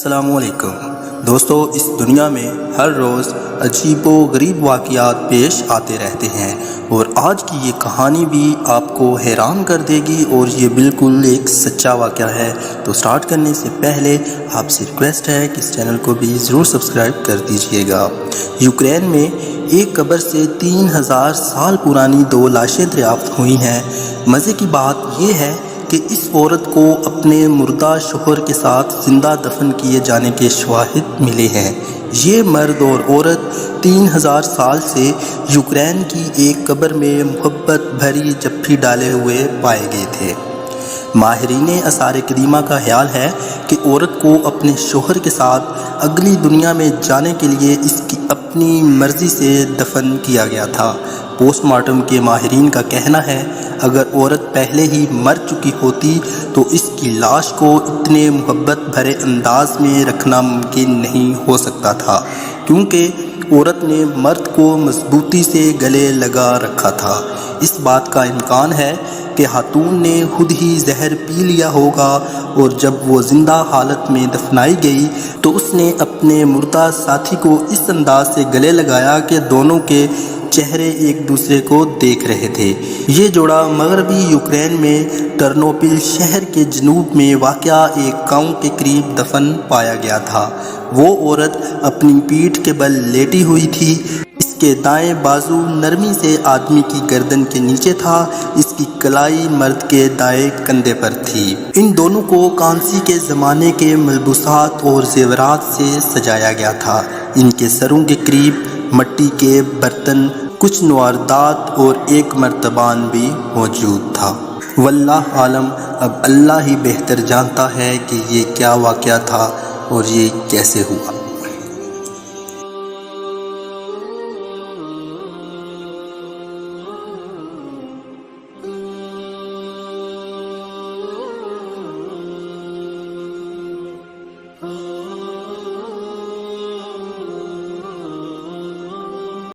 السلام علیکم دوستو، اس دنیا میں ہر روز عجیب و غریب واقعات پیش آتے رہتے ہیں اور آج کی یہ کہانی بھی آپ کو حیران کر دے گی اور یہ بالکل ایک سچا واقعہ ہے۔ تو سٹارٹ کرنے سے پہلے آپ سے ریکویسٹ ہے کہ اس چینل کو بھی ضرور سبسکرائب کر دیجئے گا۔ یوکرین میں ایک قبر سے 3000 سال پرانی 2 لاشیں دریافت ہوئی ہیں۔ مزے کی بات یہ ہے کہ اس عورت کو اپنے مردہ شوہر کے ساتھ زندہ دفن کیے جانے کے شواہد ملے ہیں۔ یہ مرد اور عورت 3000 سال سے یوکرین کی ایک قبر میں محبت بھری جپھی ڈالے ہوئے پائے گئے تھے۔ ماہرین آثار قدیمہ کا خیال ہے کہ عورت کو اپنے شوہر کے ساتھ اگلی دنیا میں جانے کے لیے اس کی اپنی مرضی سے دفن کیا گیا تھا۔ پوسٹ مارٹم کے ماہرین کا کہنا ہے اگر عورت پہلے ہی مر چکی ہوتی تو اس کی لاش کو اتنے محبت بھرے انداز میں رکھنا ممکن نہیں ہو سکتا تھا، کیونکہ عورت نے مرد کو مضبوطی سے گلے لگا رکھا تھا۔ اس بات کا امکان ہے کہ خاتون نے خود ہی زہر پی لیا ہوگا اور جب وہ زندہ حالت میں دفنائی گئی تو اس نے اپنے مردہ ساتھی کو اس انداز سے گلے لگایا کہ دونوں کے چہرے ایک دوسرے کو دیکھ رہے تھے۔ یہ جوڑا مغربی یوکرین میں ٹرنوپل شہر کے جنوب میں واقع ایک گاؤں کے قریب دفن پایا گیا تھا۔ وہ عورت اپنی پیٹھ کے بل لیٹی ہوئی تھی۔ اس کے دائیں بازو نرمی سے آدمی کی گردن کے نیچے تھا، اس کی کلائی مرد کے دائیں کندھے پر تھی۔ ان دونوں کو کانسی کے زمانے کے ملبوسات اور زیورات سے سجایا گیا تھا۔ ان کے سروں کے قریب مٹی کے برتن، کچھ نواردات اور ایک مرتبان بھی موجود تھا۔ واللہ عالم، اب اللہ ہی بہتر جانتا ہے کہ یہ کیا واقعہ تھا اور یہ کیسے ہوا۔